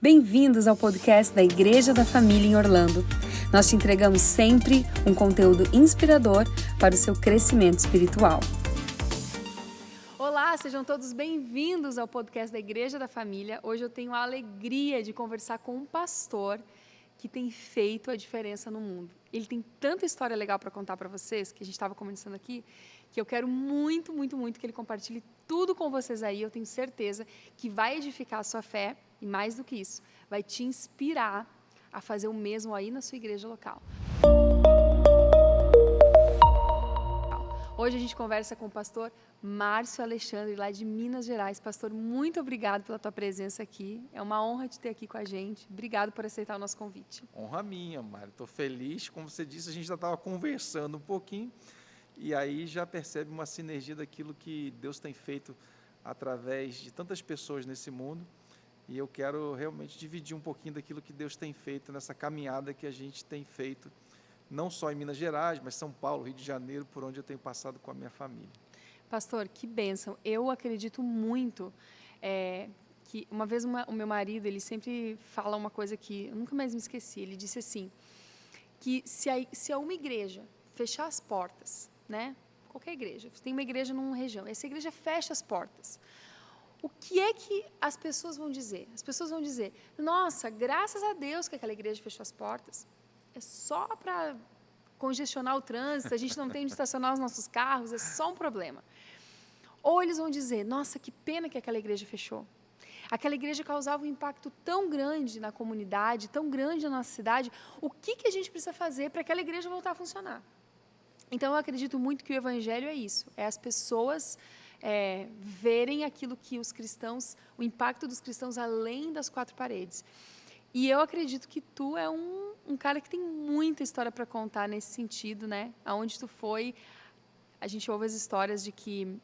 Bem-vindos ao podcast da Igreja da Família em Orlando. Nós te entregamos sempre um conteúdo inspirador para o seu crescimento espiritual. Olá, sejam todos bem-vindos ao podcast da Igreja da Família. Hoje eu tenho a alegria de conversar com um pastor que tem feito a diferença no mundo. Ele tem tanta história legal para contar para vocês, que a gente estava conversando aqui, que eu quero muito que ele compartilhe tudo com vocês aí. Eu tenho certeza que vai edificar a sua fé e, mais do que isso, vai te inspirar a fazer o mesmo aí na sua igreja local. Hoje a gente conversa com o pastor Márcio Alexandre, lá de Minas Gerais. Pastor, muito obrigado pela tua presença aqui. É uma honra te ter aqui com a gente. Obrigado por aceitar o nosso convite. Honra minha, Mário. Estou feliz. Como você disse, a gente já estava conversando um pouquinho e aí já percebe uma sinergia daquilo que Deus tem feito através de tantas pessoas nesse mundo. E eu quero realmente dividir um pouquinho daquilo que Deus tem feito nessa caminhada que a gente tem feito, não só em Minas Gerais, mas São Paulo, Rio de Janeiro, por onde eu tenho passado com a minha família. Pastor, que bênção. Eu acredito muito que uma vez o meu marido, ele sempre fala uma coisa que eu nunca mais me esqueci. Ele disse assim, que se uma igreja fechar as portas, né? Qualquer igreja, você tem uma igreja numa região, essa igreja fecha as portas. O que é que as pessoas vão dizer? As pessoas vão dizer, nossa, graças a Deus que aquela igreja fechou as portas. É só para congestionar o trânsito, a gente não tem onde estacionar os nossos carros, é só um problema. Ou eles vão dizer, nossa, que pena que aquela igreja fechou. Aquela igreja causava um impacto tão grande na comunidade, tão grande na nossa cidade, o que a gente precisa fazer para aquela igreja voltar a funcionar? Então, eu acredito muito que o evangelho é isso, é as pessoas verem aquilo que os cristãos, o impacto dos cristãos além das quatro paredes. E eu acredito que tu é um cara que tem muita história para contar nesse sentido, né? Aonde tu foi, a gente ouve as histórias de que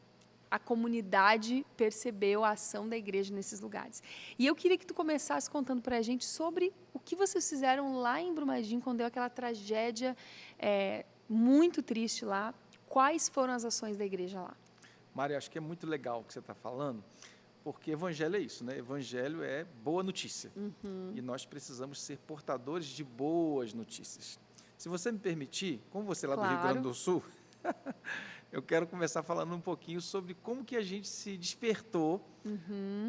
a comunidade percebeu a ação da igreja nesses lugares. E eu queria que tu começasse contando para a gente sobre o que vocês fizeram lá em Brumadinho, quando deu aquela tragédia muito triste lá. Quais foram as ações da igreja lá? Mário, acho que é muito legal o que você está falando, porque evangelho é isso, né? Evangelho é boa notícia. E nós precisamos ser portadores de boas notícias. Se você me permitir, como você é lá do Rio Grande do Sul, eu quero começar falando um pouquinho sobre como que a gente se despertou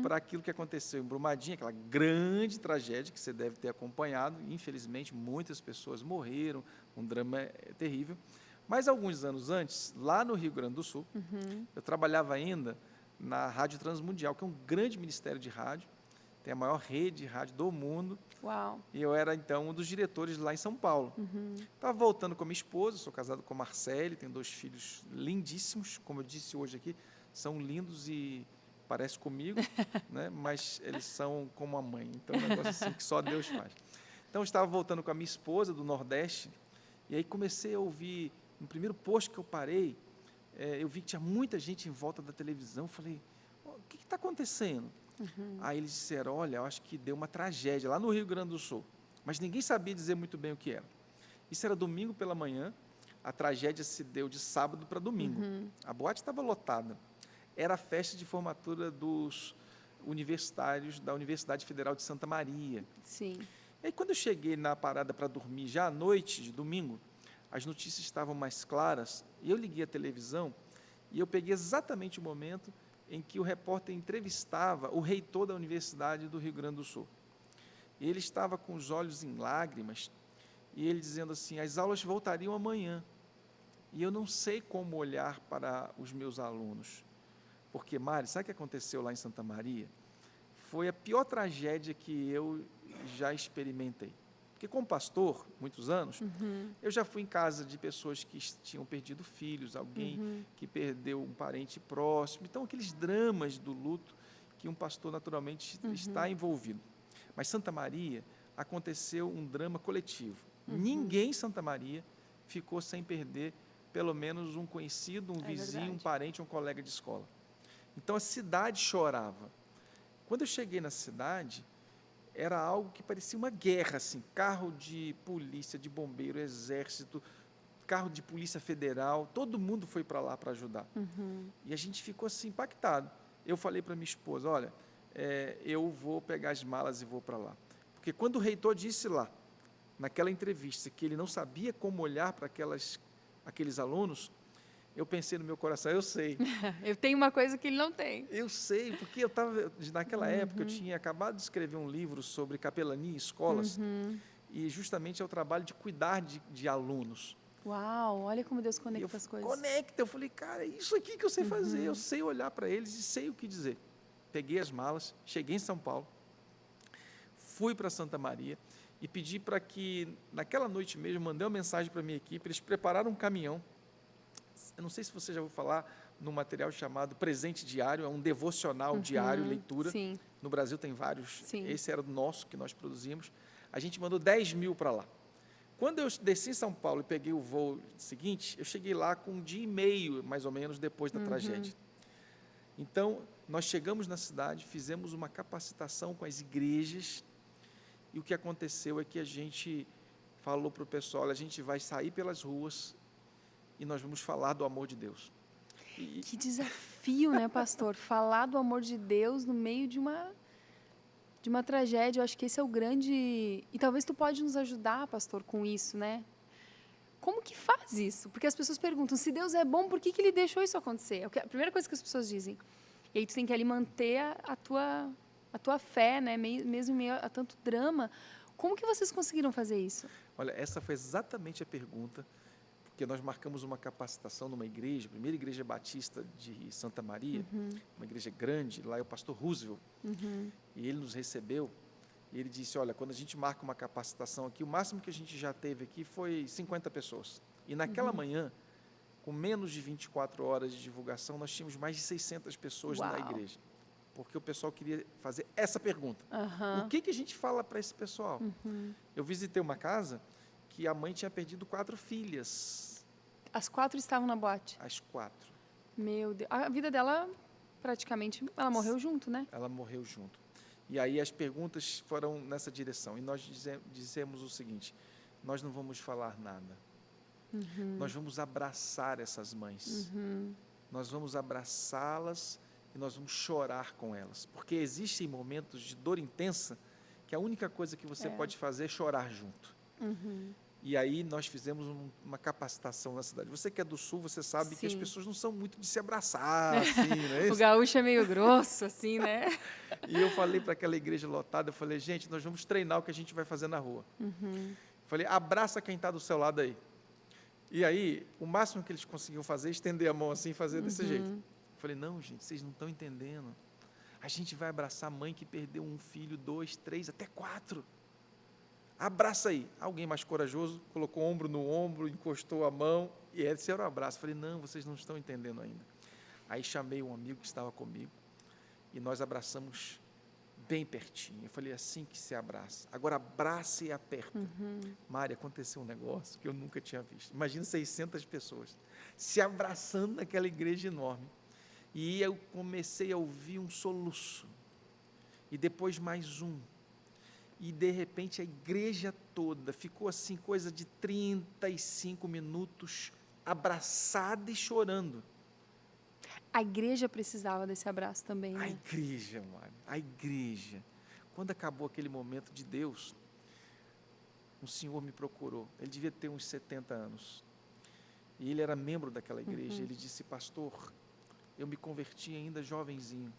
para aquilo que aconteceu em Brumadinho, aquela grande tragédia que você deve ter acompanhado. Infelizmente, muitas pessoas morreram, um drama terrível. Mas alguns anos antes, lá no Rio Grande do Sul, eu trabalhava ainda na Rádio Transmundial, que é um grande ministério de rádio, tem a maior rede de rádio do mundo. Uau. E eu era, então, um dos diretores lá em São Paulo. Estava voltando com a minha esposa, sou casado com a Marcele, tenho 2 filhos lindíssimos, como eu disse hoje aqui, são lindos e parecem comigo, né? Mas eles são como a mãe, então é um negócio assim que só Deus faz. Então, eu estava voltando com a minha esposa do Nordeste, e aí comecei a ouvir, no primeiro posto que eu parei, eu vi que tinha muita gente em volta da televisão, eu falei, o que está acontecendo? Aí eles disseram, olha, eu acho que deu uma tragédia lá no Rio Grande do Sul, mas ninguém sabia dizer muito bem o que era. Isso era domingo pela manhã, a tragédia se deu de sábado para domingo. A boate estava lotada, era a festa de formatura dos universitários da Universidade Federal de Santa Maria. Sim. E aí, quando eu cheguei na parada para dormir, já à noite de domingo, as notícias estavam mais claras, e eu liguei a televisão, e eu peguei exatamente o momento em que o repórter entrevistava o reitor da Universidade do Rio Grande do Sul. E ele estava com os olhos em lágrimas, e ele dizendo assim, as aulas voltariam amanhã, e eu não sei como olhar para os meus alunos. Porque, Mari, sabe o que aconteceu lá em Santa Maria? Foi a pior tragédia que eu já experimentei. Porque como pastor, muitos anos, eu já fui em casa de pessoas que tinham perdido filhos, alguém que perdeu um parente próximo. Então, aqueles dramas do luto que um pastor naturalmente está envolvido. Mas Santa Maria, aconteceu um drama coletivo. Ninguém em Santa Maria ficou sem perder pelo menos um conhecido, um vizinho, verdade. Um parente, um colega de escola. Então, a cidade chorava. Quando eu cheguei na cidade, era algo que parecia uma guerra, assim, carro de polícia, de bombeiro, exército, carro de polícia federal, todo mundo foi para lá para ajudar. E a gente ficou assim impactado. Eu falei para minha esposa, olha, eu vou pegar as malas e vou para lá. Porque quando o reitor disse lá, naquela entrevista, que ele não sabia como olhar para aqueles alunos, eu pensei no meu coração, eu sei. Eu tenho uma coisa que ele não tem. Eu sei, porque naquela época, eu tinha acabado de escrever um livro sobre capelania em escolas, e justamente é o trabalho de cuidar de alunos. Uau, olha como Deus E eu conecta as coisas. conecta, eu falei, cara, é isso aqui que eu sei fazer, eu sei olhar para eles e sei o que dizer. Peguei as malas, cheguei em São Paulo, fui para Santa Maria e pedi para que, naquela noite mesmo, mandei uma mensagem para a minha equipe, eles prepararam um caminhão. Eu não sei se você já ouviu falar num material chamado Presente Diário, é um devocional diário, leitura. Sim, No Brasil tem vários, sim. esse era o nosso que nós produzimos. A gente mandou 10 mil para lá. Quando eu desci em São Paulo e peguei o voo seguinte, eu cheguei lá com 1 dia e meio, mais ou menos, depois da tragédia. Então, nós chegamos na cidade, fizemos uma capacitação com as igrejas, e o que aconteceu é que a gente falou para o pessoal, olha, a gente vai sair pelas ruas e nós vamos falar do amor de Deus. Que desafio, né, pastor? Falar do amor de Deus no meio de uma tragédia. Eu acho que esse é o grande... E talvez tu pode nos ajudar, pastor, com isso, né? Como que faz isso? Porque as pessoas perguntam, se Deus é bom, por que ele deixou isso acontecer? É a primeira coisa que as pessoas dizem. E aí tu tem que ali manter a tua fé, né? Mesmo em meio a tanto drama. Como que vocês conseguiram fazer isso? Olha, essa foi exatamente a pergunta, porque nós marcamos uma capacitação numa igreja, a primeira igreja batista de Santa Maria, uma igreja grande, lá é o pastor Roosevelt, e ele nos recebeu, e ele disse, olha, quando a gente marca uma capacitação aqui, o máximo que a gente já teve aqui foi 50 pessoas, e naquela manhã, com menos de 24 horas de divulgação, nós tínhamos mais de 600 pessoas na igreja, porque o pessoal queria fazer essa pergunta, o que a gente fala para esse pessoal? Eu visitei uma casa que a mãe tinha perdido 4 filhas. As 4 estavam na boate? As 4. Meu Deus. A vida dela, praticamente, ela morreu junto, né? Ela morreu junto. E aí as perguntas foram nessa direção. E nós dissemos o seguinte, nós não vamos falar nada. Nós vamos abraçar essas mães. Nós vamos abraçá-las e nós vamos chorar com elas. Porque existem momentos de dor intensa que a única coisa que você pode fazer é chorar junto. E aí nós fizemos uma capacitação na cidade. Você que é do Sul, você sabe que as pessoas não são muito de se abraçar, assim, não é isso? O gaúcho é meio grosso, assim, né? E eu falei para aquela igreja lotada, eu falei, gente, nós vamos treinar o que a gente vai fazer na rua. Falei, abraça quem está do seu lado aí. E aí, o máximo que eles conseguiam fazer é estender a mão assim e fazer desse jeito. Falei, não, gente, vocês não estão entendendo. A gente vai abraçar a mãe que perdeu 1 filho, 2, 3, até 4. Abraça aí. Alguém mais corajoso colocou o ombro no ombro, encostou a mão, e esse era o abraço. Falei, não, vocês não estão entendendo ainda. Aí chamei um amigo que estava comigo, e nós abraçamos bem pertinho. Eu falei, assim que se abraça. Agora abraça e aperta. Mari, aconteceu um negócio que eu nunca tinha visto. Imagina 600 pessoas se abraçando naquela igreja enorme. E eu comecei a ouvir um soluço. E depois mais um. E, de repente, a igreja toda ficou assim, coisa de 35 minutos, abraçada e chorando. A igreja precisava desse abraço também, né? A igreja, Mário, a igreja. Quando acabou aquele momento de Deus, um senhor me procurou. Ele devia ter uns 70 anos. E ele era membro daquela igreja. Ele disse, pastor, eu me converti ainda jovenzinho,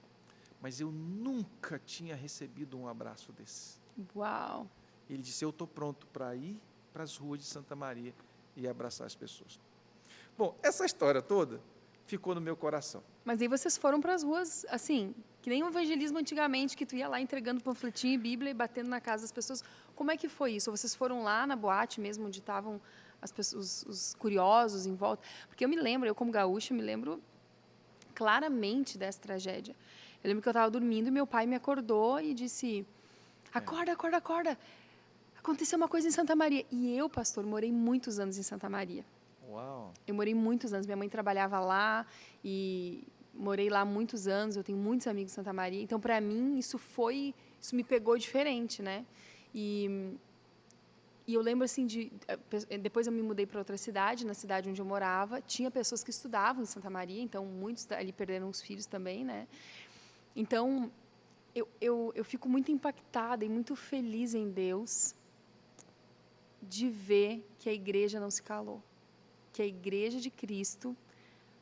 mas eu nunca tinha recebido um abraço desse. Uau! Ele disse, eu estou pronto para ir para as ruas de Santa Maria e abraçar as pessoas. Bom, essa história toda ficou no meu coração. Mas aí vocês foram para as ruas, assim, que nem o evangelismo antigamente, que tu ia lá entregando panfletinho e Bíblia e batendo na casa das pessoas. Como é que foi isso? Ou vocês foram lá na boate mesmo, onde estavam as pessoas, os curiosos em volta? Porque eu me lembro, eu como gaúcha, me lembro claramente dessa tragédia. Eu lembro que eu estava dormindo e meu pai me acordou e disse... Acorda, acorda, acorda. Aconteceu uma coisa em Santa Maria. E eu, pastor, morei muitos anos em Santa Maria. Uau! Eu morei muitos anos. Minha mãe trabalhava lá e morei lá muitos anos. Eu tenho muitos amigos em Santa Maria. Então, para mim, isso me pegou diferente, né? E eu lembro, assim, depois eu me mudei para outra cidade, na cidade onde eu morava. Tinha pessoas que estudavam em Santa Maria, então muitos ali perderam os filhos também, né? Então... eu fico muito impactada e muito feliz em Deus de ver que a igreja não se calou, que a igreja de Cristo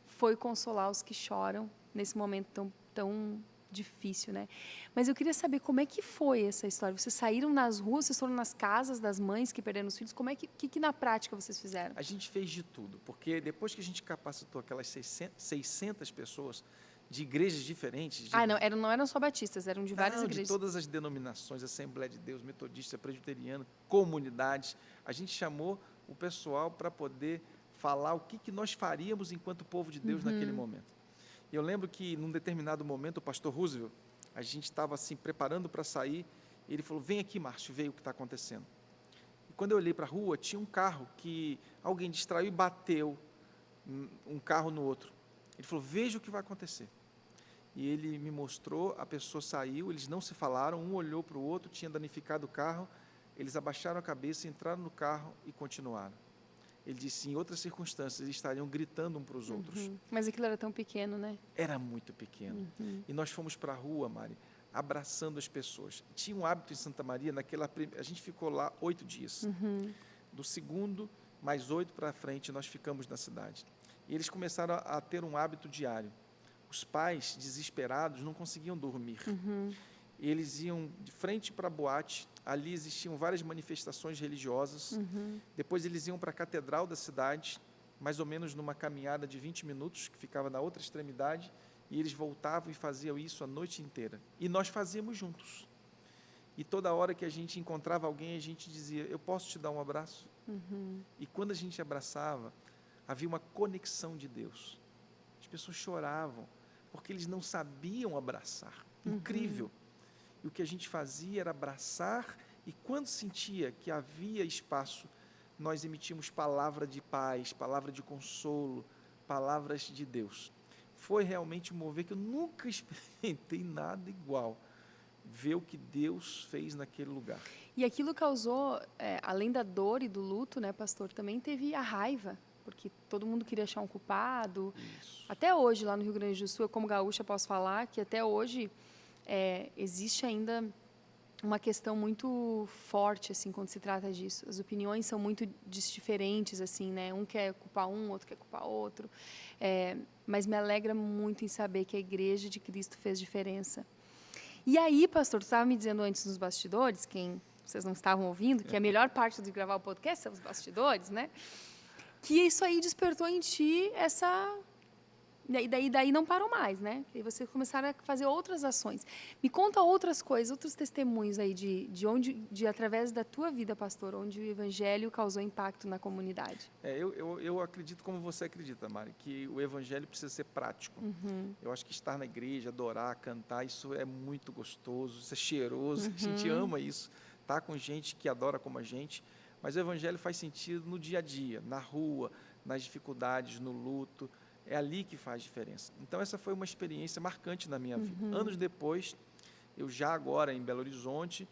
foi consolar os que choram nesse momento tão difícil, né? Mas eu queria saber como é que foi essa história. Vocês saíram nas ruas, vocês foram nas casas das mães que perderam os filhos, como é que na prática vocês fizeram? A gente fez de tudo, porque depois que a gente capacitou aquelas 600 pessoas de igrejas diferentes, Não eram só batistas, eram de várias igrejas. De todas as denominações, Assembleia de Deus, Metodista, Presbiteriano, comunidades, a gente chamou o pessoal para poder falar o que nós faríamos enquanto povo de Deus naquele momento. Eu lembro que, num determinado momento, o pastor Roosevelt, a gente estava assim, preparando para sair, e ele falou, vem aqui, Márcio, vê o que está acontecendo. E quando eu olhei para a rua, tinha um carro que alguém distraiu e bateu um carro no outro. Ele falou, veja o que vai acontecer. E ele me mostrou, a pessoa saiu, eles não se falaram, um olhou para o outro, tinha danificado o carro, eles abaixaram a cabeça, entraram no carro e continuaram. Ele disse, em outras circunstâncias, eles estariam gritando um para os outros. Mas aquilo era tão pequeno, né? Era muito pequeno. E nós fomos para a rua, Mari, abraçando as pessoas. Tinha um hábito em Santa Maria, a gente ficou lá 8 dias. Do segundo, mais 8 para frente, nós ficamos na cidade. E eles começaram a ter um hábito diário. Os pais, desesperados, não conseguiam dormir. Eles iam de frente para a boate, ali existiam várias manifestações religiosas, depois eles iam para a catedral da cidade, mais ou menos numa caminhada de 20 minutos, que ficava na outra extremidade, e eles voltavam e faziam isso a noite inteira. E nós fazíamos juntos. E toda hora que a gente encontrava alguém, a gente dizia, eu posso te dar um abraço? E quando a gente abraçava, havia uma conexão de Deus. As pessoas choravam, porque eles não sabiam abraçar. Incrível. E o que a gente fazia era abraçar, e quando sentia que havia espaço, nós emitimos palavra de paz, palavra de consolo, palavras de Deus. Foi realmente um mover que eu nunca experimentei nada igual. Ver o que Deus fez naquele lugar. E aquilo causou, além da dor e do luto, né, pastor, também teve a raiva, porque todo mundo queria achar um culpado. Isso. Até hoje, lá no Rio Grande do Sul, eu como gaúcha posso falar que até hoje existe ainda uma questão muito forte, assim, quando se trata disso. As opiniões são muito diferentes, assim, né? Um quer culpar um, outro quer culpar outro. Mas me alegra muito em saber que a Igreja de Cristo fez diferença. E aí, pastor, tu estava me dizendo antes nos bastidores, quem vocês não estavam ouvindo, que a melhor parte de gravar o podcast são os bastidores, né? Que isso aí despertou em ti essa... E daí não parou mais, né? E vocês começaram a fazer outras ações. Me conta outras coisas, outros testemunhos aí de através da tua vida, pastor, onde o evangelho causou impacto na comunidade. Eu acredito como você acredita, Mari, que o evangelho precisa ser prático. Eu acho que estar na igreja, adorar, cantar, isso é muito gostoso, isso é cheiroso, a gente ama isso, tá com gente que adora como a gente, mas o evangelho faz sentido no dia a dia, na rua, nas dificuldades, no luto. É ali que faz diferença. Então, essa foi uma experiência marcante na minha vida. Anos depois, eu já agora em Belo Horizonte,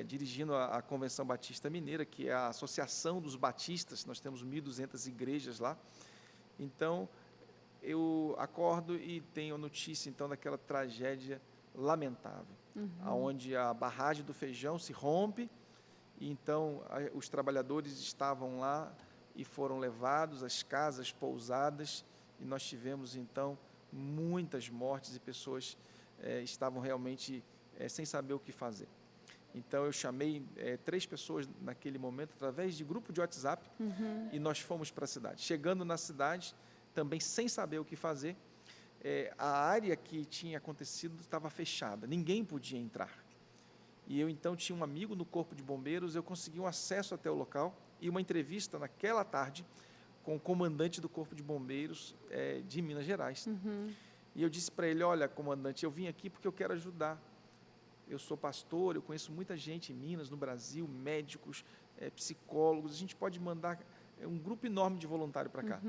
dirigindo a Convenção Batista Mineira, que é a Associação dos Batistas, nós temos 1.200 igrejas lá. Então, eu acordo e tenho notícia, então, daquela tragédia lamentável, onde a barragem do Feijão se rompe, e então os trabalhadores estavam lá e foram levados, as casas pousadas, e nós tivemos, então, muitas mortes e pessoas estavam realmente sem saber o que fazer. Então, eu chamei 3 pessoas naquele momento, através de grupo de WhatsApp, e nós fomos para a cidade. Chegando na cidade, também sem saber o que fazer, a área que tinha acontecido estava fechada, ninguém podia entrar. E eu, então, tinha um amigo no Corpo de Bombeiros, eu consegui um acesso até o local, e uma entrevista naquela tarde, com o comandante do Corpo de Bombeiros de Minas Gerais. E eu disse para ele, olha, comandante, eu vim aqui porque eu quero ajudar. Eu sou pastor, eu conheço muita gente em Minas, no Brasil, médicos, psicólogos, a gente pode mandar um grupo enorme de voluntário para cá.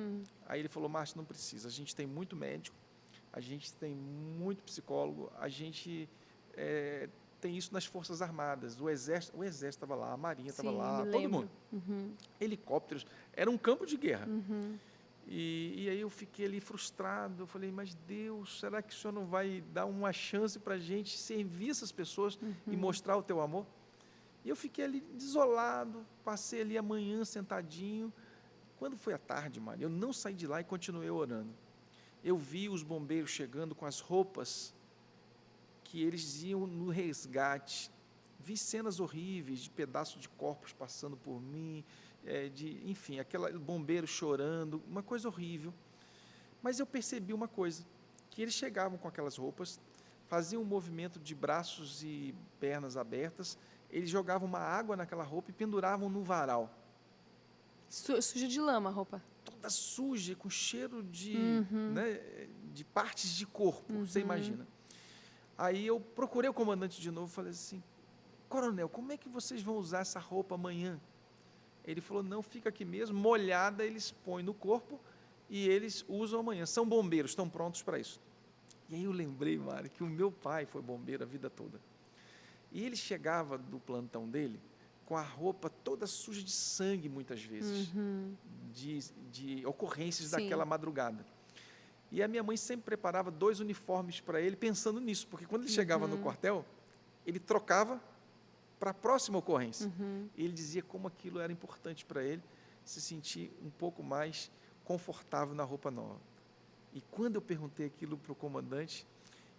Aí ele falou, Márcio, não precisa, a gente tem muito médico, a gente tem muito psicólogo, a gente tem isso nas Forças Armadas, o Exército estava lá, a Marinha estava lá, todo mundo. Helicópteros, era um campo de guerra. E aí eu fiquei ali frustrado, eu falei, mas Deus, será que o Senhor não vai dar uma chance para a gente servir essas pessoas e mostrar o teu amor? E eu fiquei ali desolado, passei ali a manhã sentadinho. Quando foi à tarde, Maria, eu não saí de lá e continuei orando. Eu vi os bombeiros chegando com as roupas que eles iam no resgate. Vi cenas horríveis de pedaços de corpos passando por mim, enfim, aquele bombeiro chorando, uma coisa horrível. Mas eu percebi uma coisa, que eles chegavam com aquelas roupas, faziam um movimento de braços e pernas abertas, eles jogavam uma água naquela roupa e penduravam no varal. Suja de lama a roupa. Toda suja, com cheiro de partes de corpo, você imagina. Aí eu procurei o comandante de novo e falei assim, coronel, como é que vocês vão usar essa roupa amanhã? Ele falou, não, fica aqui mesmo, molhada, eles põem no corpo e eles usam amanhã. São bombeiros, estão prontos para isso. E aí eu lembrei, Mário, que o meu pai foi bombeiro a vida toda. E ele chegava do plantão dele com a roupa toda suja de sangue, muitas vezes, de ocorrências daquela madrugada. E a minha mãe sempre preparava 2 uniformes para ele, pensando nisso, porque quando ele chegava no quartel, ele trocava para a próxima ocorrência. E ele dizia como aquilo era importante para ele se sentir um pouco mais confortável na roupa nova. E quando eu perguntei aquilo para o comandante,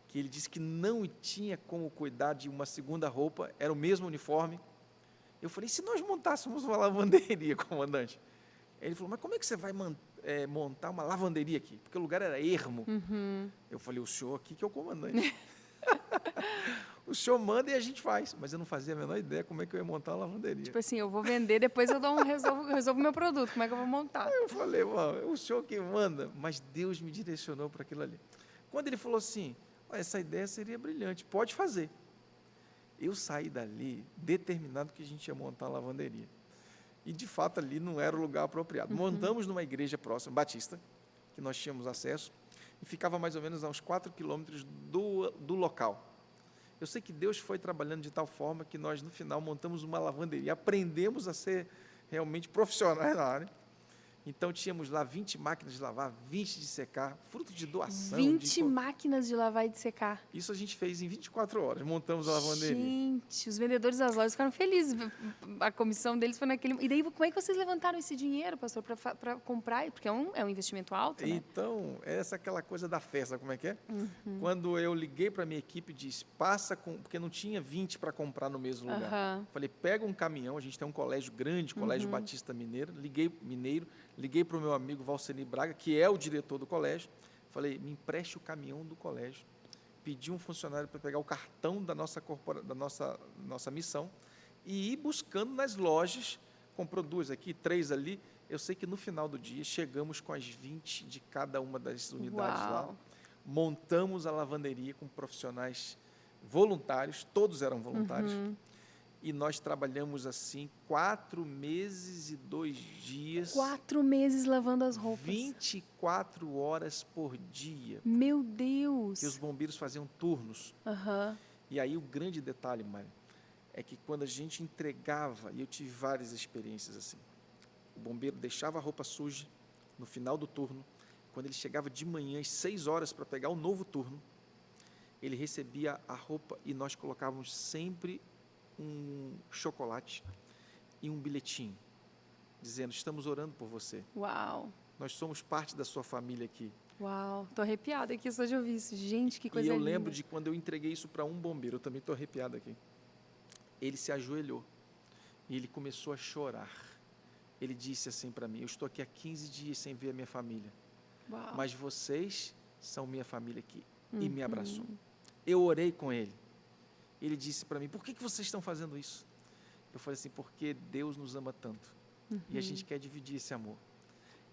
que ele disse que não tinha como cuidar de uma segunda roupa, era o mesmo uniforme, eu falei, e se nós montássemos uma lavanderia, comandante? Ele falou, mas como é que você vai montar uma lavanderia aqui? Porque o lugar era ermo. Eu falei, o senhor aqui que é o comandante. O senhor manda e a gente faz. Mas eu não fazia a menor ideia como é que eu ia montar uma lavanderia. Tipo assim, eu vou vender, depois eu resolvo o meu produto. Como é que eu vou montar? Eu falei, o senhor que manda. Mas Deus me direcionou para aquilo ali. Quando ele falou assim, essa ideia seria brilhante, pode fazer. Eu saí dali determinado que a gente ia montar uma lavanderia. E, de fato, ali não era o lugar apropriado. Montamos numa igreja próxima, Batista, que nós tínhamos acesso, e ficava mais ou menos a uns 4 quilômetros do local. Eu sei que Deus foi trabalhando de tal forma que nós, no final, montamos uma lavanderia, aprendemos a ser realmente profissionais na área. Então, tínhamos lá 20 máquinas de lavar, 20 de secar, fruto de doação. 20 máquinas de lavar e de secar. Isso a gente fez em 24 horas, montamos a lavanderia. Gente, os vendedores das lojas ficaram felizes. A comissão deles foi naquele... E daí, como é que vocês levantaram esse dinheiro, pastor, para comprar? Porque é um investimento alto, né? Então, essa é aquela coisa da festa, como é que é? Quando eu liguei para a minha equipe, disse, porque não tinha 20 para comprar no mesmo lugar. Falei, pega um caminhão, a gente tem um colégio grande, Colégio Batista Mineiro, liguei para o meu amigo Valceni Braga, que é o diretor do colégio, falei, me empreste o caminhão do colégio, pedi um funcionário para pegar o cartão da nossa missão e ir buscando nas lojas, comprou 2 aqui, 3 ali, eu sei que no final do dia chegamos com as 20 de cada uma das unidades lá, montamos a lavanderia com profissionais voluntários, todos eram voluntários, e nós trabalhamos assim 4 meses e 2 dias. 4 meses lavando as roupas. 24 horas por dia. Meu Deus! Que os bombeiros faziam turnos. E aí o grande detalhe, Mário, é que quando a gente entregava, e eu tive várias experiências assim, o bombeiro deixava a roupa suja no final do turno, quando ele chegava de manhã às 6 horas para pegar o novo turno, ele recebia a roupa e nós colocávamos sempre um chocolate e um bilhetinho, dizendo, estamos orando por você. Uau! Nós somos parte da sua família aqui. Uau! Estou arrepiada aqui só de ouvir isso. Gente, que coisa linda. E eu lembro de quando eu entreguei isso para um bombeiro, eu também estou arrepiado aqui. Ele se ajoelhou e ele começou a chorar. Ele disse assim para mim, eu estou aqui há 15 dias sem ver a minha família, mas vocês são minha família aqui. E me abraçou. Eu orei com ele. Ele disse para mim, por que vocês estão fazendo isso? Eu falei assim, porque Deus nos ama tanto. E a gente quer dividir esse amor.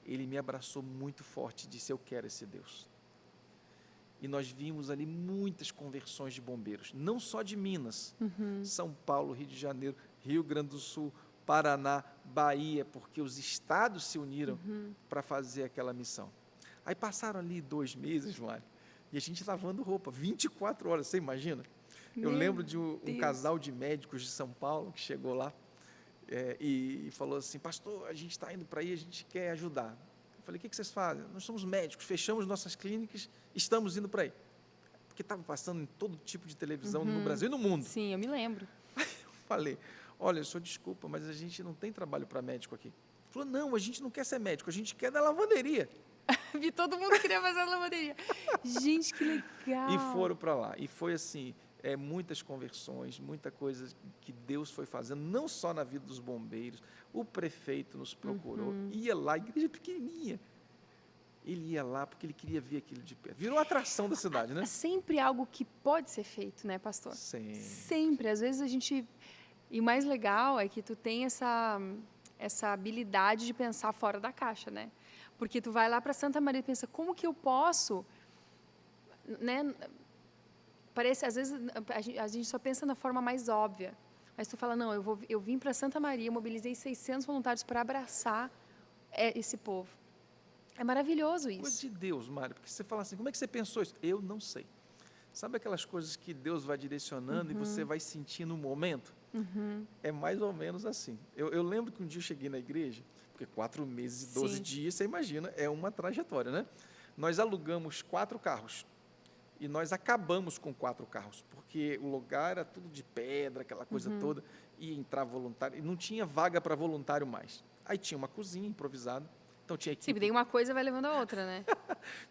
Ele me abraçou muito forte e disse, eu quero esse Deus. E nós vimos ali muitas conversões de bombeiros, não só de Minas, São Paulo, Rio de Janeiro, Rio Grande do Sul, Paraná, Bahia, porque os estados se uniram para fazer aquela missão. Aí passaram ali 2 meses, Mário, e a gente lavando roupa, 24 horas, você imagina? Eu lembro de um casal de médicos de São Paulo que chegou lá e falou assim, pastor, a gente está indo para aí, a gente quer ajudar. Eu falei, o que vocês fazem? Nós somos médicos, fechamos nossas clínicas, estamos indo para aí. Porque estava passando em todo tipo de televisão no Brasil e no mundo. Sim, eu me lembro. Falei, olha, só desculpa, mas a gente não tem trabalho para médico aqui. Ele falou, não, a gente não quer ser médico, a gente quer da lavanderia. Vi todo mundo queria fazer a lavanderia. Gente, que legal. E foram para lá. E foi assim, muitas conversões, muita coisa que Deus foi fazendo, não só na vida dos bombeiros. O prefeito nos procurou, ia lá, igreja pequenininha. Ele ia lá porque ele queria ver aquilo de perto. Virou atração da cidade, né? É sempre algo que pode ser feito, né, pastor? Sim. Sempre. Às vezes a gente... E o mais legal é que tu tem essa habilidade de pensar fora da caixa, né? Porque tu vai lá para Santa Maria e pensa, como que eu posso... Né? Parece, às vezes, a gente só pensa na forma mais óbvia. Mas tu fala, não, eu vim para Santa Maria, mobilizei 600 voluntários para abraçar esse povo. É maravilhoso isso. Coisa de Deus, Mário, porque você fala assim, como é que você pensou isso? Eu não sei. Sabe aquelas coisas que Deus vai direcionando e você vai sentir no momento? É mais ou menos assim. Eu lembro que um dia eu cheguei na igreja, porque 4 meses e 12 dias, você imagina, é uma trajetória, né? Nós alugamos 4 carros e nós acabamos com 4 carros, porque o lugar era tudo de pedra, aquela coisa toda, ia entrar voluntário, e não tinha vaga para voluntário mais. Aí tinha uma cozinha improvisada, então tinha equipe. Sim, daí uma coisa vai levando a outra, né?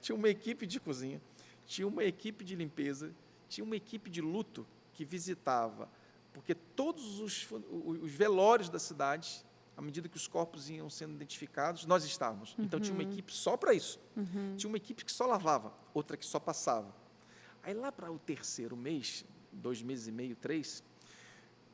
Tinha uma equipe de cozinha, tinha uma equipe de limpeza, tinha uma equipe de luto que visitava, porque todos os velórios da cidade, à medida que os corpos iam sendo identificados, nós estávamos. Então tinha uma equipe só para isso. Tinha uma equipe que só lavava, outra que só passava. Aí lá para o 3º mês, 2 meses e meio, 3,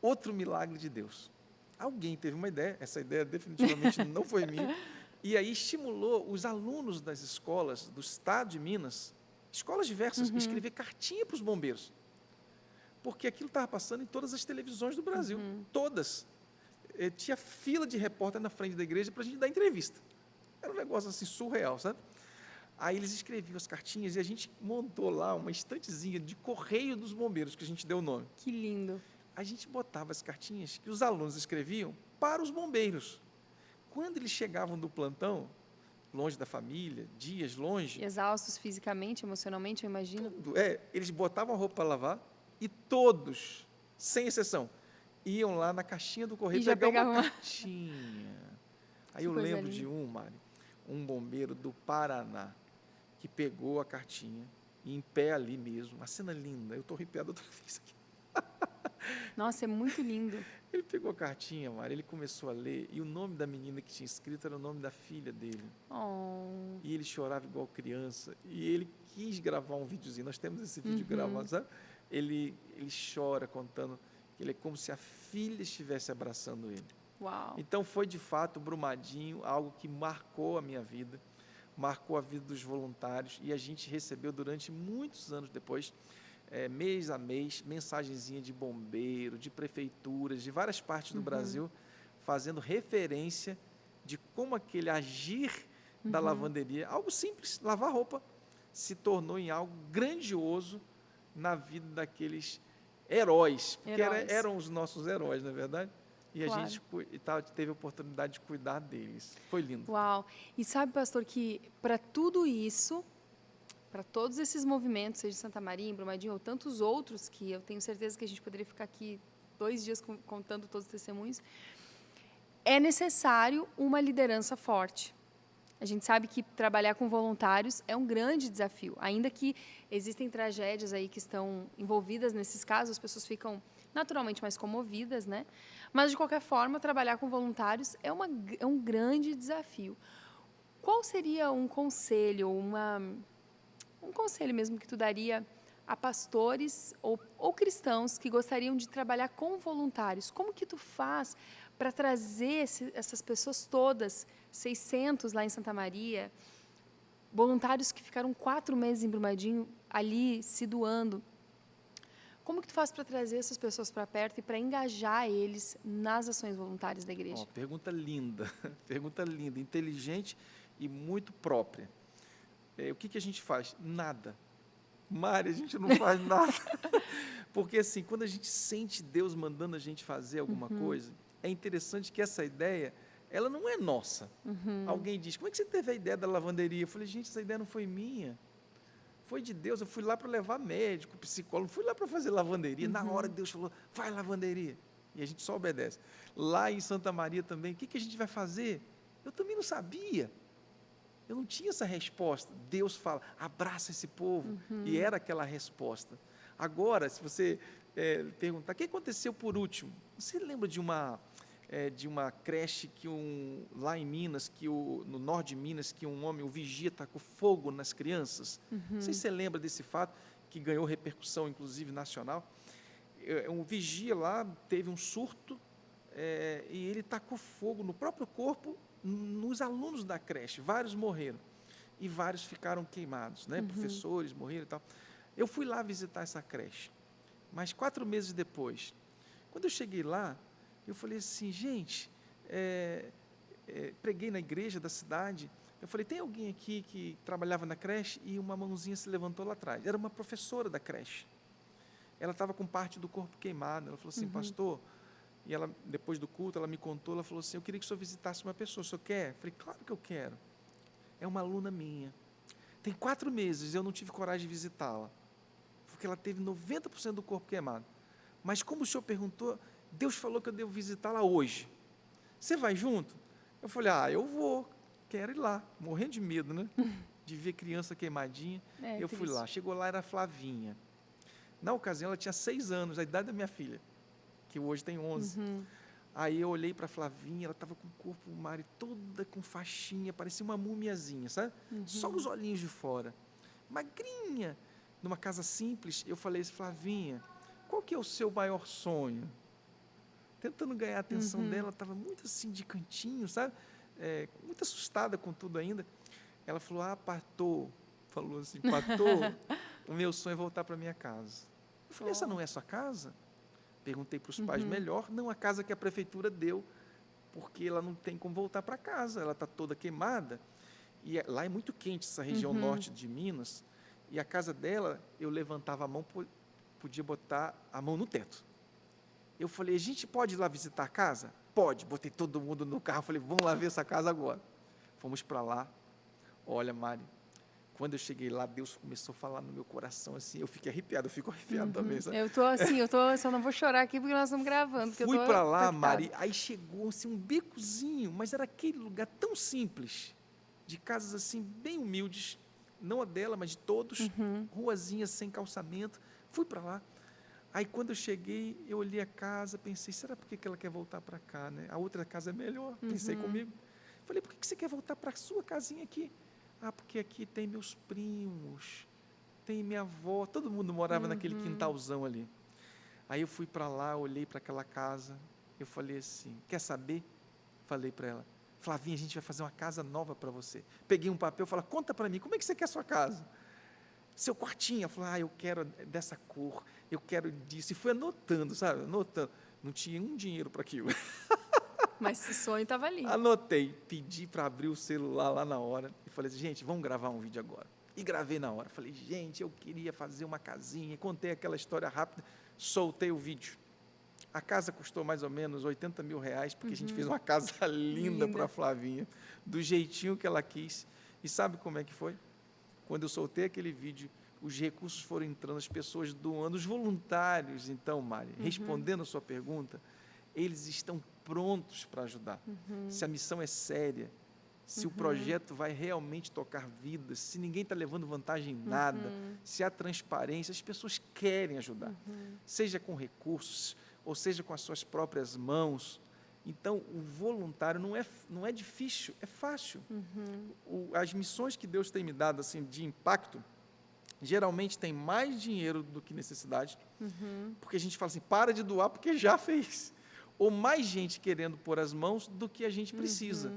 outro milagre de Deus. Alguém teve uma ideia, essa ideia definitivamente não foi minha, e aí estimulou os alunos das escolas do estado de Minas, escolas diversas, a escrever cartinha para os bombeiros. Porque aquilo estava passando em todas as televisões do Brasil, todas. Tinha fila de repórter na frente da igreja para a gente dar entrevista. Era um negócio assim surreal, sabe? Aí eles escreviam as cartinhas e a gente montou lá uma estantezinha de correio dos bombeiros, que a gente deu o nome. Que lindo. A gente botava as cartinhas que os alunos escreviam para os bombeiros. Quando eles chegavam do plantão, longe da família, dias longe... Exaustos fisicamente, emocionalmente, eu imagino. Eles botavam a roupa para lavar e todos, sem exceção, iam lá na caixinha do correio pegar uma cartinha. Aí eu lembro de um bombeiro do Paraná, que pegou a cartinha, e em pé ali mesmo, uma cena linda, eu estou arrepiado outra vez aqui. Nossa, é muito lindo. Ele pegou a cartinha, Mari, ele começou a ler, e o nome da menina que tinha escrito era o nome da filha dele. Oh. E ele chorava igual criança, e ele quis gravar um videozinho, nós temos esse vídeo gravado, sabe? Ele chora contando que ele é como se a filha estivesse abraçando ele. Uau. Então foi de fato Brumadinho, algo que marcou a minha vida, marcou a vida dos voluntários, e a gente recebeu durante muitos anos depois, mês a mês, mensagenzinha de bombeiro, de prefeituras, de várias partes do Brasil, fazendo referência de como aquele agir da lavanderia, algo simples, lavar roupa, se tornou em algo grandioso na vida daqueles heróis, porque eram os nossos heróis, não é verdade? E a gente teve a oportunidade de cuidar deles. Foi lindo. Uau! E sabe, pastor, que para tudo isso, para todos esses movimentos, seja Santa Maria, Brumadinho ou tantos outros, que eu tenho certeza que a gente poderia ficar aqui 2 dias contando todos os testemunhos, é necessário uma liderança forte. A gente sabe que trabalhar com voluntários é um grande desafio, ainda que existem tragédias aí que estão envolvidas nesses casos, as pessoas ficam naturalmente mais comovidas, né? Mas, de qualquer forma, trabalhar com voluntários é um grande desafio. Qual seria um conselho, um conselho mesmo que tu daria a pastores ou cristãos que gostariam de trabalhar com voluntários? Como que tu faz para trazer essas pessoas todas, 600 lá em Santa Maria, voluntários que ficaram 4 meses em Brumadinho ali se doando? Como que tu faz para trazer essas pessoas para perto e para engajar eles nas ações voluntárias da igreja? Pergunta linda, inteligente e muito própria. O que a gente faz? Nada. Mari, a gente não faz nada. Porque assim, quando a gente sente Deus mandando a gente fazer alguma coisa, é interessante que essa ideia, ela não é nossa. Alguém diz, como é que você teve a ideia da lavanderia? Eu falei, gente, essa ideia não foi minha. Foi de Deus, eu fui lá para levar médico, psicólogo, fui lá para fazer lavanderia. Na hora Deus falou, vai lavanderia. E a gente só obedece. Lá em Santa Maria também, o que a gente vai fazer? Eu também não sabia. Eu não tinha essa resposta. Deus fala, abraça esse povo. E era aquela resposta. Agora, se você perguntar, o que aconteceu por último? Você lembra de uma creche lá em Minas, no norte de Minas, que um homem, o vigia, tacou fogo nas crianças? Não sei se você lembra desse fato, que ganhou repercussão, inclusive, nacional. Um vigia lá teve um surto, e ele tacou fogo no próprio corpo, nos alunos da creche. Vários morreram, e vários ficaram queimados, né? Professores morreram e tal. Eu fui lá visitar essa creche, mas 4 meses depois, quando eu cheguei lá, eu falei assim, gente, preguei na igreja da cidade, eu falei, tem alguém aqui que trabalhava na creche? E uma mãozinha se levantou lá atrás, era uma professora da creche, ela estava com parte do corpo queimado, ela falou assim, pastor, e ela, depois do culto, ela me contou, ela falou assim, eu queria que o senhor visitasse uma pessoa, o senhor quer? Eu falei, claro que eu quero, é uma aluna minha, tem 4 meses, eu não tive coragem de visitá-la, porque ela teve 90% do corpo queimado, mas como o senhor perguntou, Deus falou que eu devo visitá-la hoje. Você vai junto? Eu falei, eu vou, quero ir lá. Morrendo de medo, né? De ver criança queimadinha. Eu fui lá. Chegou lá, era a Flavinha. Na ocasião, ela tinha 6 anos, a idade da minha filha, que hoje tem 11. Aí eu olhei para a Flavinha, ela estava com o corpo, Mari, toda com faixinha, parecia uma múmiazinha, sabe? Só os olhinhos de fora. Magrinha. Numa casa simples, eu falei, Flavinha, qual que é o seu maior sonho? Tentando ganhar a atenção dela, estava muito assim de cantinho, sabe? Muito assustada com tudo ainda. Ela falou, pastor, o meu sonho é voltar para minha casa. Eu falei, essa não é a sua casa? Perguntei para os pais melhor, não, a casa que a prefeitura deu, porque ela não tem como voltar para casa, ela está toda queimada, e lá é muito quente, essa região norte de Minas, e a casa dela, eu levantava a mão, podia botar a mão no teto. Eu falei, a gente pode ir lá visitar a casa? Pode. Botei todo mundo no carro, falei, vamos lá ver essa casa agora. Fomos para lá. Olha, Mari, quando eu cheguei lá, Deus começou a falar no meu coração, assim, eu fiquei arrepiado, eu fico arrepiado também, sabe? Eu tô assim, só não vou chorar aqui porque nós estamos gravando. Fui para lá, Mari, aí chegou assim, um becozinho, mas era aquele lugar tão simples, de casas assim, bem humildes, não a dela, mas de todos, ruazinhas sem calçamento. Fui para lá. Aí, quando eu cheguei, eu olhei a casa, pensei, será por que ela quer voltar para cá, né? A outra casa é melhor, pensei comigo. Falei, por que você quer voltar para a sua casinha aqui? Porque aqui tem meus primos, tem minha avó, todo mundo morava naquele quintalzão ali. Aí eu fui para lá, olhei para aquela casa, eu falei assim, quer saber? Falei para ela, Flavinha, a gente vai fazer uma casa nova para você. Peguei um papel e falei, conta para mim, como é que você quer a sua casa? Seu quartinho, eu falei, eu quero dessa cor, eu quero disso, e fui anotando, sabe, anotando, não tinha um dinheiro para aquilo. Mas esse sonho estava ali. Anotei, pedi para abrir o celular lá na hora, e falei assim, gente, vamos gravar um vídeo agora, e gravei na hora, falei, gente, eu queria fazer uma casinha, contei aquela história rápida, soltei o vídeo, a casa custou mais ou menos R$80 mil, porque a gente fez uma casa linda para a Flavinha, do jeitinho que ela quis, e sabe como é que foi? Quando eu soltei aquele vídeo, os recursos foram entrando, as pessoas doando, os voluntários, então, Mari, respondendo a sua pergunta, eles estão prontos para ajudar. Se a missão é séria, se o projeto vai realmente tocar vidas, se ninguém está levando vantagem em nada, se há transparência, as pessoas querem ajudar, seja com recursos, ou seja com as suas próprias mãos. Então, o voluntário não é difícil, é fácil. As missões que Deus tem me dado assim, de impacto, geralmente tem mais dinheiro do que necessidade, porque a gente fala assim, para de doar porque já fez. Ou mais gente querendo pôr as mãos do que a gente precisa.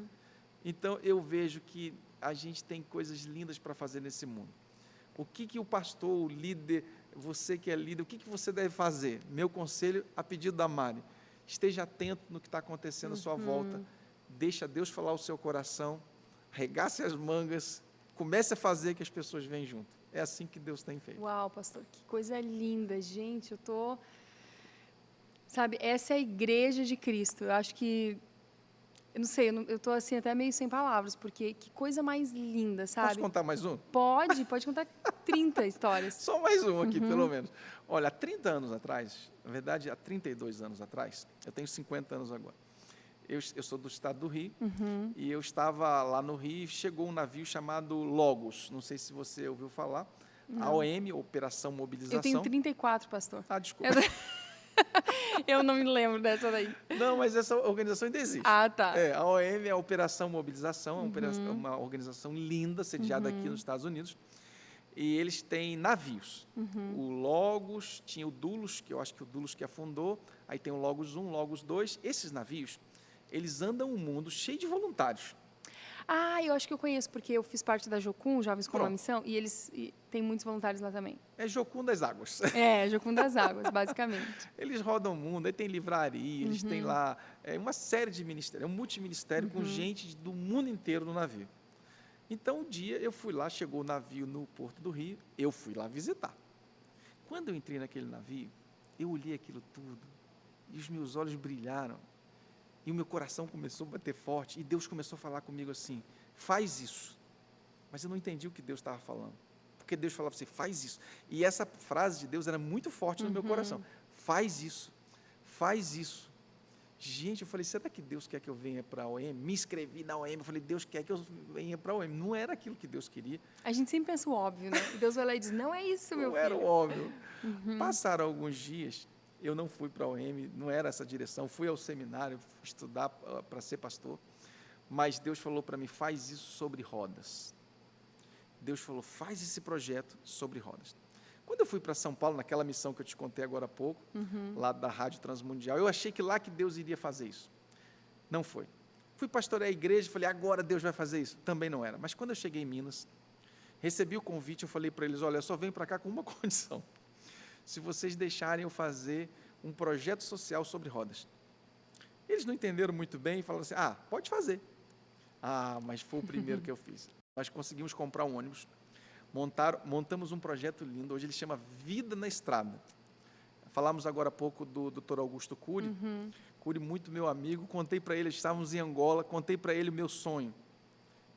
Então, eu vejo que a gente tem coisas lindas para fazer nesse mundo. O que o pastor, o líder, você que é líder, o que você deve fazer? Meu conselho, a pedido da Mari, esteja atento no que está acontecendo à sua volta, deixa Deus falar o seu coração, regace as mangas, comece a fazer que as pessoas venham junto. É assim que Deus tem feito. Uau, pastor, que coisa linda, gente, sabe, essa é a igreja de Cristo, eu acho que Eu não sei, eu tô assim até meio sem palavras, porque que coisa mais linda, Posso sabe? contar mais um? Pode contar 30 histórias. Só mais um aqui, pelo menos. Olha, há 30 anos atrás, na verdade, há 32 anos atrás, eu tenho 50 anos agora. Eu sou do estado do Rio, e eu estava lá no Rio e chegou um navio chamado Logos. Não sei se você ouviu falar. A Não. OM, Operação Mobilização. Eu tenho 34, pastor. Ah, desculpa. Eu não me lembro dessa daí. Não, mas essa organização ainda existe. Ah, tá. A OM é a Operação Mobilização, é uma organização linda, sediada aqui nos Estados Unidos. E eles têm navios. O Logos, tinha o Dulos, que eu acho que o Dulos que afundou, aí tem o Logos 1, Logos 2. Esses navios, eles andam o mundo cheio de voluntários. Ah, eu acho que eu conheço, porque eu fiz parte da Jocum, Jovens com uma Pronto. Missão, e tem muitos voluntários lá também. É Jocum das Águas. É, Jocum das Águas, basicamente. Eles rodam o mundo, aí tem livraria, eles têm lá uma série de ministérios, é um multiministério com gente do mundo inteiro no navio. Então, um dia eu fui lá, chegou o navio no Porto do Rio, eu fui lá visitar. Quando eu entrei naquele navio, eu olhei aquilo tudo, e os meus olhos brilharam, e o meu coração começou a bater forte, e Deus começou a falar comigo assim, faz isso. Mas eu não entendi o que Deus estava falando, porque Deus falava assim, faz isso. E essa frase de Deus era muito forte no meu coração, faz isso, faz isso. Gente, eu falei, será que Deus quer que eu venha para a OM? Me inscrevi na OM, eu falei, Deus quer que eu venha para a OM. Não era aquilo que Deus queria. A gente sempre pensa o óbvio, né? E Deus vai lá e diz, não é isso, meu Não filho. era o óbvio. Passaram alguns dias, eu não fui para a OM, não era essa direção, fui ao seminário estudar para ser pastor, mas Deus falou para mim, faz isso sobre rodas. Deus falou, faz esse projeto sobre rodas. Quando eu fui para São Paulo, naquela missão que eu te contei agora há pouco, lá da Rádio Transmundial, eu achei que lá que Deus iria fazer isso. Não foi. Fui pastorear a igreja, falei, agora Deus vai fazer isso. Também não era. Mas quando eu cheguei em Minas, recebi o convite, eu falei para eles, olha, eu só venho para cá com uma condição. Se vocês deixarem eu fazer um projeto social sobre rodas. Eles não entenderam muito bem e falaram assim, pode fazer. Mas foi o primeiro que eu fiz. Nós conseguimos comprar um ônibus, montamos um projeto lindo, hoje ele chama Vida na Estrada. Falamos agora há pouco do Dr. Augusto Cury, Cury muito meu amigo, contei para ele, estávamos em Angola, contei para ele o meu sonho.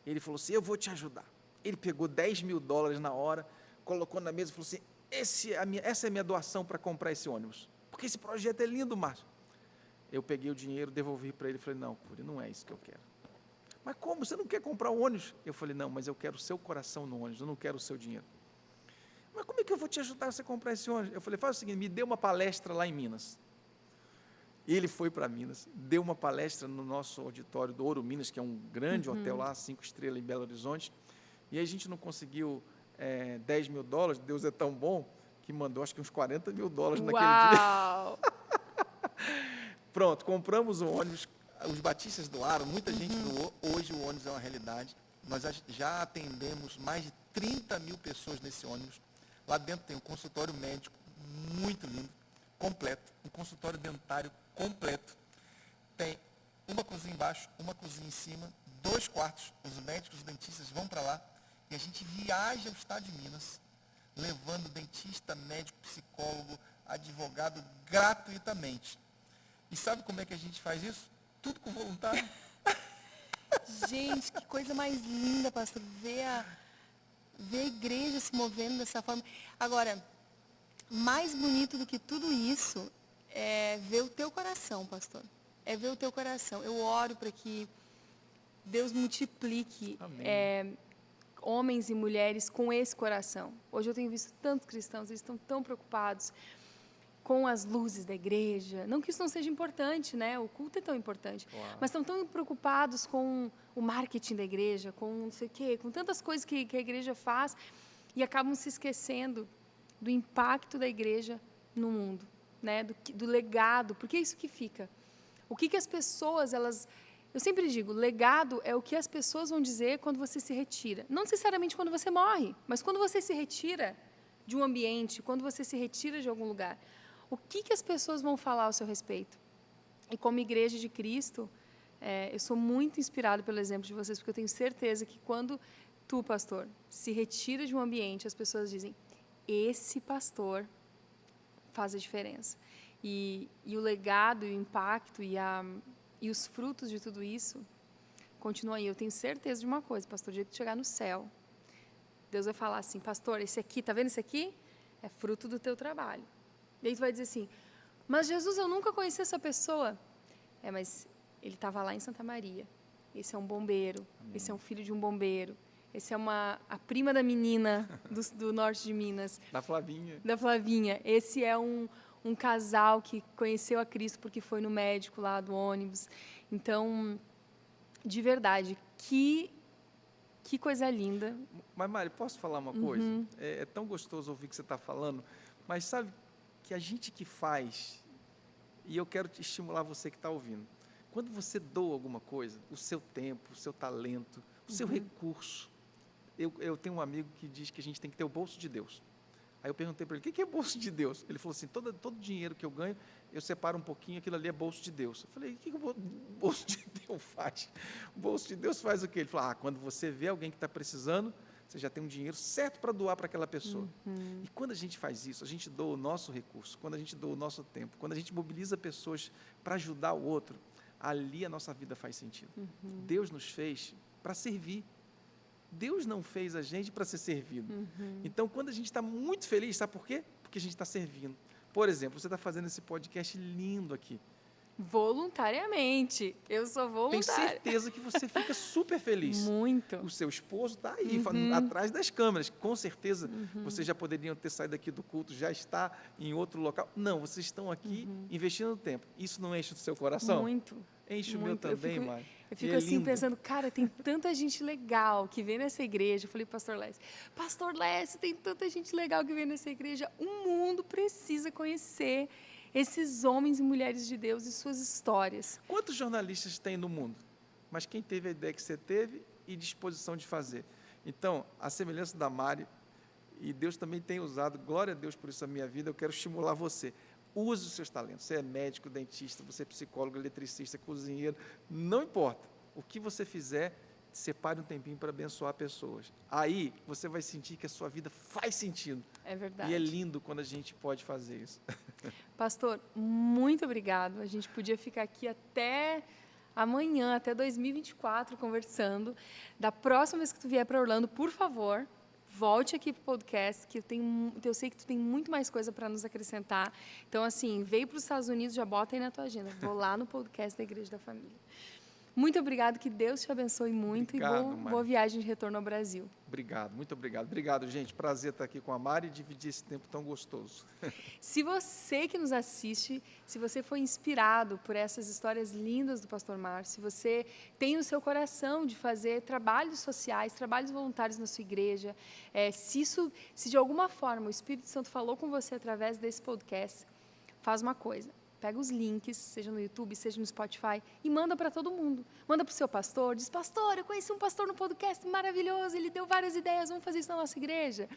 Ele falou assim, eu vou te ajudar. Ele pegou $10.000 na hora, colocou na mesa e falou assim, essa é a minha doação para comprar esse ônibus, porque esse projeto é lindo, Márcio. Eu peguei o dinheiro, devolvi para ele e falei, não, Cury, não é isso que eu quero. Mas como? Você não quer comprar um ônibus? Eu falei, não, mas eu quero o seu coração no ônibus, eu não quero o seu dinheiro. Mas como é que eu vou te ajudar a você comprar esse ônibus? Eu falei, faz o seguinte, me dê uma palestra lá em Minas. E ele foi para Minas, deu uma palestra no nosso auditório do Ouro Minas, que é um grande hotel lá, 5 estrelas em Belo Horizonte, e aí a gente não conseguiu $10.000, Deus é tão bom, que mandou acho que uns $40.000 naquele dia. Uau! Pronto, compramos o ônibus, os batistas doaram, muita gente doou, hoje o ônibus é uma realidade, nós já atendemos mais de 30 mil pessoas nesse ônibus, lá dentro tem um consultório médico muito lindo, completo, um consultório dentário completo, tem uma cozinha embaixo, uma cozinha em cima, 2 quartos, os médicos, os dentistas vão para lá, e a gente viaja ao estado de Minas, levando dentista, médico, psicólogo, advogado, gratuitamente. E sabe como é que a gente faz isso? Tudo com voluntário. Gente, que coisa mais linda, pastor, ver a igreja se movendo dessa forma. Agora, mais bonito do que tudo isso é ver o teu coração, pastor. É ver o teu coração. Eu oro para que Deus multiplique homens e mulheres com esse coração. Hoje eu tenho visto tantos cristãos, eles estão tão preocupados com as luzes da igreja. Não que isso não seja importante, né? O culto é tão importante. Uau. Mas estão tão preocupados com o marketing da igreja, com não sei o quê, com tantas coisas que a igreja faz e acabam se esquecendo do impacto da igreja no mundo, né? Do legado, porque é isso que fica. O que as pessoas, eu sempre digo, legado é o que as pessoas vão dizer quando você se retira. Não necessariamente quando você morre, mas quando você se retira de um ambiente, quando você se retira de algum lugar. O que as pessoas vão falar ao seu respeito? E como igreja de Cristo, eu sou muito inspirado pelo exemplo de vocês, porque eu tenho certeza que quando tu, pastor, se retira de um ambiente, as pessoas dizem, esse pastor faz a diferença. E o legado, e o impacto, e E os frutos de tudo isso continuam aí. Eu tenho certeza de uma coisa, pastor, o dia que tu chegar no céu, Deus vai falar assim, pastor, esse aqui, tá vendo esse aqui? É fruto do teu trabalho. E aí tu vai dizer assim, mas Jesus, eu nunca conheci essa pessoa. Mas ele estava lá em Santa Maria. Esse é um bombeiro, esse é um filho de um bombeiro, esse é a prima da menina do norte de Minas. Da Flavinha. Da Flavinha. Esse é um casal que conheceu a Cristo porque foi no médico lá do ônibus. Então, de verdade, que coisa linda. Mas, Mari, posso falar uma coisa? É tão gostoso ouvir o que você está falando, mas sabe que a gente que faz, e eu quero te estimular você que está ouvindo, quando você doa alguma coisa, o seu tempo, o seu talento, o seu recurso, eu tenho um amigo que diz que a gente tem que ter o bolso de Deus. Aí eu perguntei para ele, o que é bolso de Deus? Ele falou assim, todo dinheiro que eu ganho, eu separo um pouquinho, aquilo ali é bolso de Deus. Eu falei, o que o bolso de Deus faz? O bolso de Deus faz o quê? Ele falou, quando você vê alguém que está precisando, você já tem um dinheiro certo para doar para aquela pessoa. E quando a gente faz isso, a gente doa o nosso recurso, quando a gente doa o nosso tempo, quando a gente mobiliza pessoas para ajudar o outro, ali a nossa vida faz sentido. Deus nos fez para servir. Deus não fez a gente para ser servido. Então, quando a gente está muito feliz, sabe por quê? Porque a gente está servindo. Por exemplo, você está fazendo esse podcast lindo aqui. Voluntariamente. Eu sou voluntária. Tenho certeza que você fica super feliz. Muito. O seu esposo está aí, atrás das câmeras. Com certeza, vocês já poderiam ter saído aqui do culto, já está em outro local. Não, vocês estão aqui investindo tempo. Isso não enche o seu coração? Muito. Enche o meu também, Mari. Eu fico assim pensando, cara, tem tanta gente legal que vem nessa igreja. Eu falei, pastor Lécio, tem tanta gente legal que vem nessa igreja. O mundo precisa conhecer esses homens e mulheres de Deus e suas histórias. Quantos jornalistas tem no mundo? Mas quem teve a ideia que você teve e disposição de fazer? Então, a semelhança da Mari, e Deus também tem usado, glória a Deus por isso na minha vida, eu quero estimular você. Use os seus talentos. Você é médico, dentista, você é psicólogo, eletricista, cozinheiro, não importa. O que você fizer, separe um tempinho para abençoar pessoas. Aí você vai sentir que a sua vida faz sentido. É verdade. E é lindo quando a gente pode fazer isso. Pastor, muito obrigado. A gente podia ficar aqui até amanhã, até 2024, conversando. Da próxima vez que tu vier para Orlando, por favor, volte aqui para o podcast, que eu sei que tu tem muito mais coisa para nos acrescentar. Então, assim, veio para os Estados Unidos, já bota aí na tua agenda. Vou lá no podcast da Igreja da Família. Muito obrigado, que Deus te abençoe muito. Obrigado, e boa viagem de retorno ao Brasil. Obrigado, muito obrigado. Obrigado, gente. Prazer estar aqui com a Mari e dividir esse tempo tão gostoso. Se você que nos assiste, se você foi inspirado por essas histórias lindas do Pastor Márcio, se você tem no seu coração de fazer trabalhos sociais, trabalhos voluntários na sua igreja, se de alguma forma o Espírito Santo falou com você através desse podcast, faz uma coisa. Pega os links, seja no YouTube, seja no Spotify, e manda para todo mundo. Manda para o seu pastor, diz, pastor, eu conheci um pastor no podcast maravilhoso, ele deu várias ideias, vamos fazer isso na nossa igreja.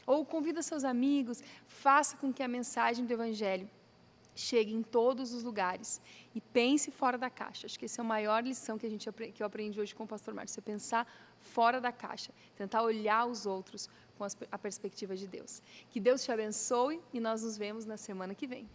Ou convida seus amigos, faça com que a mensagem do Evangelho chegue em todos os lugares. E pense fora da caixa. Acho que essa é a maior lição que eu aprendi hoje com o pastor Márcio, é pensar fora da caixa, tentar olhar os outros com a perspectiva de Deus. Que Deus te abençoe e nós nos vemos na semana que vem.